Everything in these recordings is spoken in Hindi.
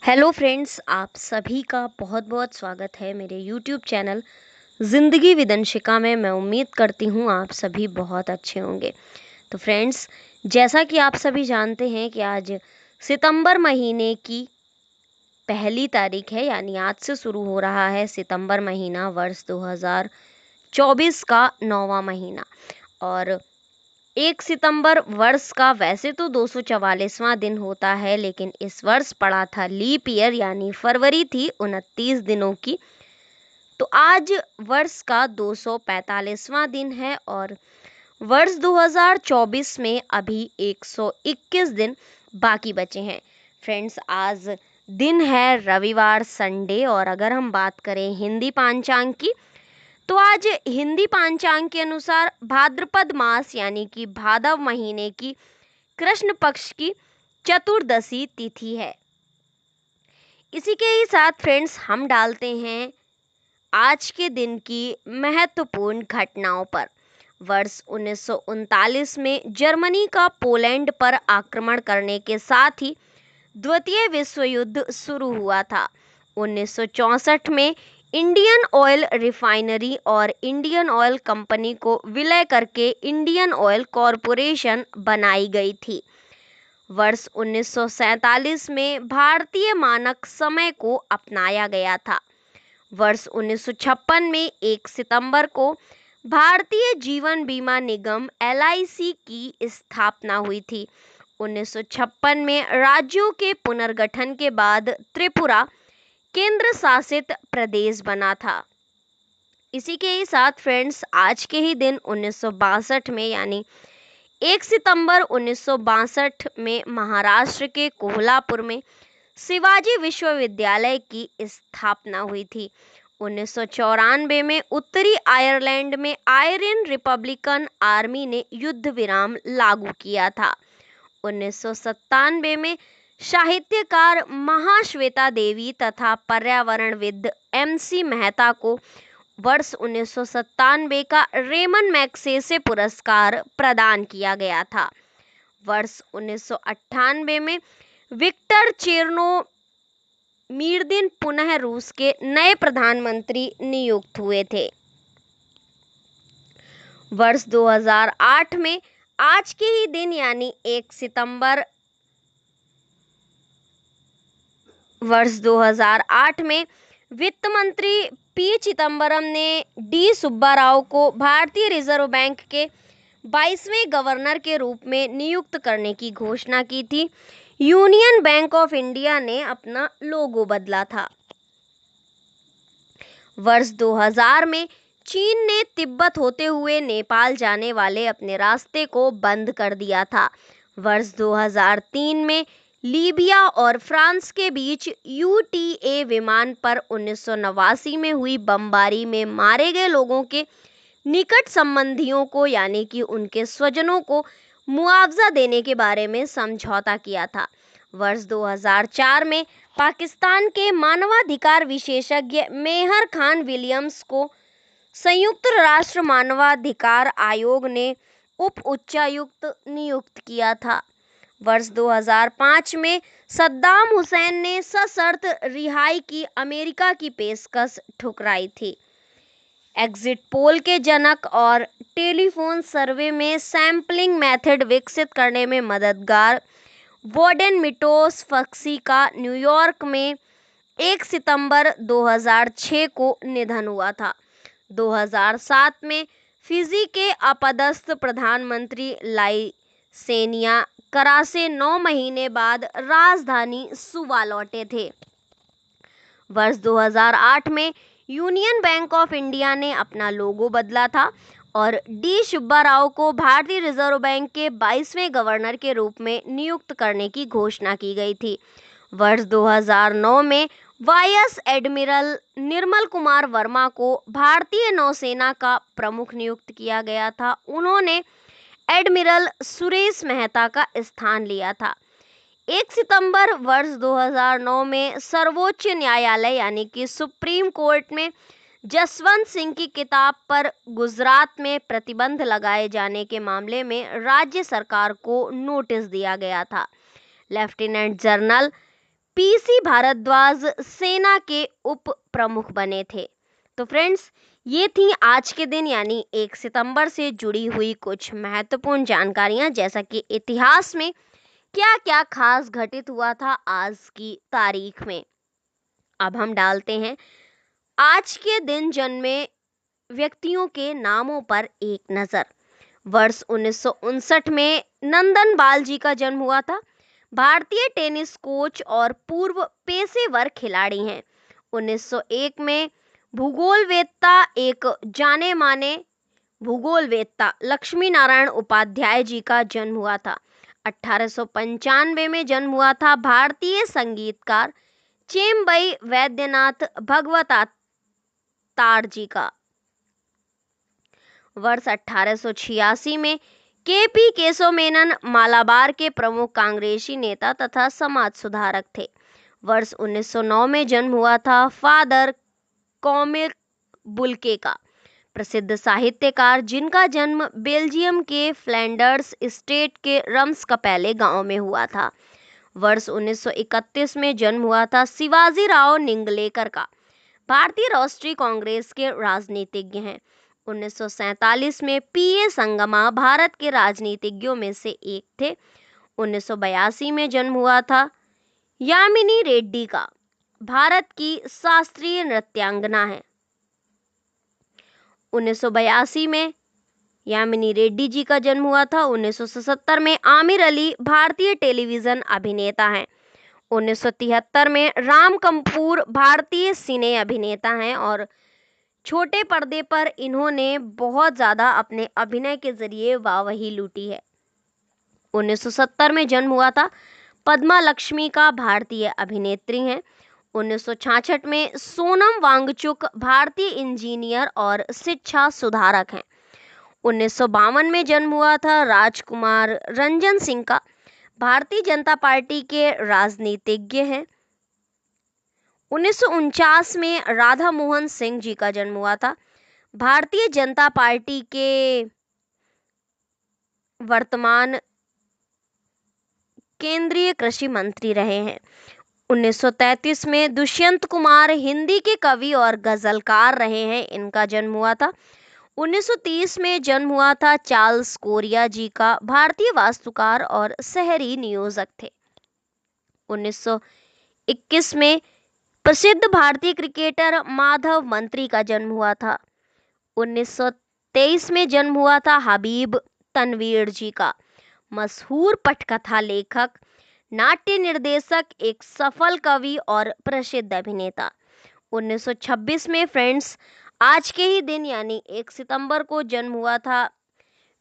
हेलो फ्रेंड्स, आप सभी का बहुत बहुत स्वागत है मेरे यूट्यूब चैनल ज़िंदगी विदंशिका में। मैं उम्मीद करती हूँ आप सभी बहुत अच्छे होंगे। तो फ्रेंड्स, जैसा कि आप सभी जानते हैं कि आज सितंबर महीने की पहली तारीख है, यानी आज से शुरू हो रहा है सितंबर महीना, वर्ष 2024 का 9वां महीना। और 1 सितंबर वर्ष का वैसे तो 244वां दिन होता है, लेकिन इस वर्ष पड़ा था लीप ईयर, यानी फरवरी थी 29 दिनों की। तो आज वर्ष का 245वां दिन है और वर्ष 2024 में अभी 121 दिन बाकी बचे हैं। फ्रेंड्स, आज दिन है रविवार, संडे। और अगर हम बात करें हिंदी पांचांग की, तो आज हिंदी पांचांग के अनुसार भाद्रपद मास यानी कि भादव महीने की कृष्ण पक्ष की चतुर्दशी तिथि है। इसी के ही साथ फ्रेंड्स, हम डालते हैं आज के दिन की महत्वपूर्ण घटनाओं पर। वर्ष 1939 में जर्मनी का पोलैंड पर आक्रमण करने के साथ ही द्वितीय विश्व युद्ध शुरू हुआ था। 1964 में इंडियन ऑयल रिफाइनरी और इंडियन ऑयल कंपनी को विलय करके इंडियन ऑयल कॉरपोरेशन बनाई गई थी। वर्ष 1947 में भारतीय मानक समय को अपनाया गया था। वर्ष 1956 में 1 सितंबर को भारतीय जीवन बीमा निगम LIC की स्थापना हुई थी। 1956 में राज्यों के पुनर्गठन के बाद त्रिपुरा केंद्र शासित प्रदेश बना था। इसी के ही साथ फ्रेंड्स, आज के ही दिन 1962 में, यानी 1 सितंबर 1962 में महाराष्ट्र के कोल्हापुर में शिवाजी विश्वविद्यालय की स्थापना हुई थी। 1994 में उत्तरी आयरलैंड में आयरिन रिपब्लिकन आर्मी ने युद्ध विराम लागू किया था। 1997 में साहित्यकार महाश्वेता देवी तथा पर्यावरणविद MC मेहता को वर्ष 1997 का रेमन मैग्सेसे पुरस्कार प्रदान किया गया था। वर्ष 1998 में विक्टर चेरनोमिर्दीन पुनः रूस के नए प्रधानमंत्री नियुक्त हुए थे। वर्ष 2008 में आज के ही दिन, यानी 1 सितंबर वर्ष 2008 में वित्त मंत्री P चिदंबरम ने D सुब्बाराव को भारतीय रिजर्व बैंक के 22वें गवर्नर के रूप में नियुक्त करने की घोषणा की थी। यूनियन बैंक ऑफ इंडिया ने अपना लोगो बदला था। वर्ष 2000 में चीन ने तिब्बत होते हुए नेपाल जाने वाले अपने रास्ते को बंद कर दिया था। वर्ष 2003 में लीबिया और फ्रांस के बीच UTA विमान पर 1989 में हुई बमबारी में मारे गए लोगों के निकट संबंधियों को, यानी कि उनके स्वजनों को मुआवजा देने के बारे में समझौता किया था। वर्ष 2004 में पाकिस्तान के मानवाधिकार विशेषज्ञ मेहर खान विलियम्स को संयुक्त राष्ट्र मानवाधिकार आयोग ने उप उच्चायुक्त नियुक्त किया था। वर्ष 2005 में सद्दाम हुसैन ने सशर्त रिहाई की अमेरिका की पेशकश ठुकराई थी। एग्जिट पोल के जनक और टेलीफोन सर्वे में सैंपलिंग मेथड विकसित करने में मददगार वॉर्डन मिटोस फक्सी का न्यूयॉर्क में 1 सितंबर 2006 को निधन हुआ था। 2007 में फिजी के अपदस्थ प्रधानमंत्री लाइसेनिया करा से 9 महीने बाद राजधानी सुवा लौटे थे। वर्ष 2008 में यूनियन बैंक ऑफ इंडिया ने अपना लोगो बदला था और D सुब्बाराव को भारतीय रिजर्व बैंक के 22वें गवर्नर के रूप में नियुक्त करने की घोषणा की गई थी। वर्ष 2009 में वाइस एडमिरल निर्मल कुमार वर्मा को भारतीय नौसेना का प्रमुख नियुक्त किया गया था। उन्होंने एडमिरल सुरेश मेहता का स्थान लिया था। 1 सितंबर वर्ष 2009 में सर्वोच्च न्यायालय, यानी कि सुप्रीम कोर्ट में जसवंत सिंह की किताब पर गुजरात में प्रतिबंध लगाए जाने के मामले में राज्य सरकार को नोटिस दिया गया था। लेफ्टिनेंट जनरल पीसी भारद्वाज सेना के उप प्रमुख बने थे। तो फ्रेंड्स, ये थी आज के दिन यानी 1 सितंबर से जुड़ी हुई कुछ महत्वपूर्ण जानकारियां, जैसा कि इतिहास में क्या क्या खास घटित हुआ था आज की तारीख में। अब हम डालते हैं आज के दिन जन्मे व्यक्तियों के नामों पर एक नजर। वर्ष 1959 में नंदन बाल जी का जन्म हुआ था। भारतीय टेनिस कोच और पूर्व पेशेवर खिलाड़ी हैं। 1901 में भूगोलवेत्ता एक जाने माने भूगोलवेत्ता लक्ष्मी नारायण उपाध्याय जी का जन्म हुआ था। 1895 में जन्म हुआ था भारतीय संगीतकार चेम्बई वैद्यनाथ भगवतार जी का। वर्ष 1886 में केपी केशव मेनन मालाबार के प्रमुख कांग्रेसी नेता तथा समाज सुधारक थे। वर्ष 1909 में जन्म हुआ था फादर कॉमिक बुल्के का, प्रसिद्ध साहित्यकार जिनका जन्म बेल्जियम के फ्लैंडर्स स्टेट के रम्सकपैले गांव में हुआ था। वर्ष 1931 में जन्म हुआ था शिवाजी राव निंगलेकर का, भारतीय राष्ट्रीय कांग्रेस के राजनीतिज्ञ हैं। 1947 में पीए संगमा भारत के राजनीतिज्ञों में से एक थे। 1982 में जन्म हुआ था यामिनी रेड्डी का, भारत की शास्त्रीय नृत्यांगना है। 1982 में यामिनी रेड्डी जी का जन्म हुआ था। 1977 में आमिर अली भारतीय टेलीविजन अभिनेता हैं। 1973 में राम कपूर भारतीय सिने अभिनेता हैं और छोटे पर्दे पर इन्होंने बहुत ज़्यादा अपने अभिनय के जरिए वाहवाही लूटी है। 1970 में जन्म हुआ था पद्मा लक्ष्मी का, भारतीय अभिनेत्री हैं। 1966 में सोनम वांगचुक भारतीय इंजीनियर और शिक्षा सुधारक हैं। 1952 में जन्म हुआ था राजकुमार रंजन सिंह का, भारतीय जनता पार्टी के राजनीतिज्ञ हैं। 1949 में राधा मोहन सिंह जी का जन्म हुआ था, भारतीय जनता पार्टी के वर्तमान केंद्रीय कृषि मंत्री रहे हैं। 1933 में दुष्यंत कुमार हिंदी के कवि और गजलकार रहे हैं, इनका जन्म हुआ था। 1930 में जन्म हुआ था चार्ल्स कोरिया जी का, भारतीय वास्तुकार और शहरी नियोजक थे। 1921 में प्रसिद्ध भारतीय क्रिकेटर माधव मंत्री का जन्म हुआ था। 1923 में जन्म हुआ था हबीब तनवीर जी का, मशहूर पटकथा लेखक, नाट्य निर्देशक, एक सफल कवि और प्रसिद्ध अभिनेता। 1926 में फ्रेंड्स आज के ही दिन यानी 1 सितंबर को जन्म हुआ था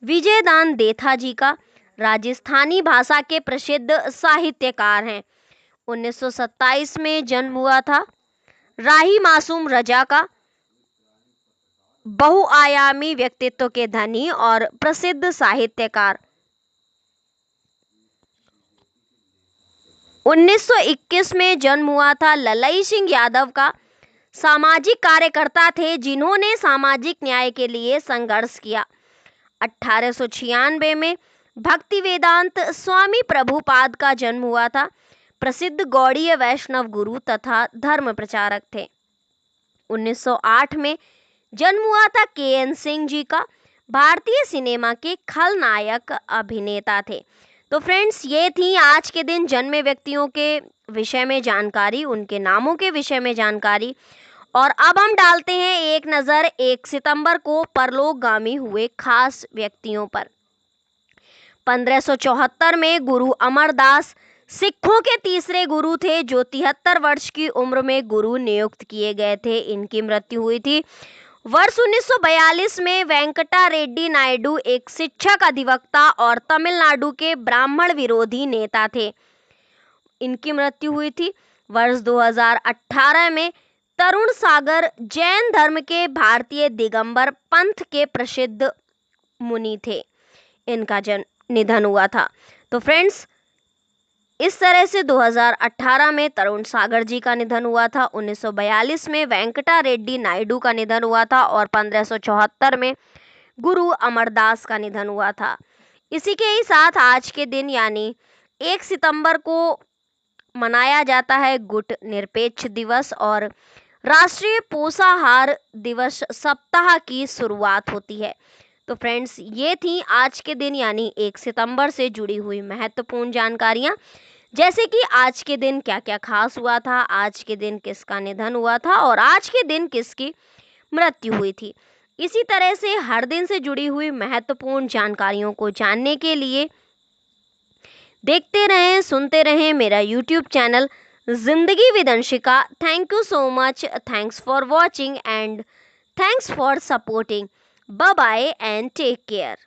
विजयदान देथा जी का, राजस्थानी भाषा के प्रसिद्ध साहित्यकार हैं। 1927 में जन्म हुआ था राही मासूम रजा का, बहुआयामी व्यक्तित्व के धनी और प्रसिद्ध साहित्यकार। 1921 में जन्म हुआ था ललई सिंह यादव का, सामाजिक कार्यकर्ता थे जिन्होंने सामाजिक न्याय के लिए संघर्ष किया। 1896 में भक्ति वेदांत स्वामी प्रभुपाद का जन्म हुआ था, प्रसिद्ध गौड़ीय वैष्णव गुरु तथा धर्म प्रचारक थे। 1908 में जन्म हुआ था के.एन. सिंह जी का, भारतीय सिनेमा के खलनायक अभिनेता थे। तो फ्रेंड्स, ये थी आज के दिन जन्मे व्यक्तियों के विषय में जानकारी, उनके नामों के विषय में जानकारी। और अब हम डालते हैं एक नज़र 1 सितंबर को परलोकगामी हुए खास व्यक्तियों पर। 1574 में गुरु अमरदास सिखों के तीसरे गुरु थे जो 73 वर्ष की उम्र में गुरु नियुक्त किए गए थे। इनकी मृत्यु हुई थी वर्ष 1942 में। वेंकटा रेड्डी नायडू एक शिक्षक, अधिवक्ता और तमिलनाडु के ब्राह्मण विरोधी नेता थे। इनकी मृत्यु हुई थी वर्ष 2018 में। तरुण सागर जैन धर्म के भारतीय दिगंबर पंथ के प्रसिद्ध मुनि थे, इनका निधन हुआ था। तो फ्रेंड्स, इस तरह से 2018 में तरुण सागर जी का निधन हुआ था, 1942 में वेंकटा रेड्डी नायडू का निधन हुआ था और 1574 में गुरु अमरदास का निधन हुआ था। इसी के ही साथ आज के दिन यानी 1 सितंबर को मनाया जाता है गुट निरपेक्ष दिवस और राष्ट्रीय पोषाहार दिवस सप्ताह की शुरुआत होती है। तो फ्रेंड्स, ये थी आज के दिन यानी 1 सितंबर से जुड़ी हुई महत्वपूर्ण जानकारियां, जैसे कि आज के दिन क्या क्या खास हुआ था, आज के दिन किसका निधन हुआ था और आज के दिन किसकी मृत्यु हुई थी। इसी तरह से हर दिन से जुड़ी हुई महत्वपूर्ण जानकारियों को जानने के लिए देखते रहें, सुनते रहें मेरा YouTube channel Zindagi with Anshika. Thank you so much, thanks for watching and thanks for supporting. Bye bye and take care.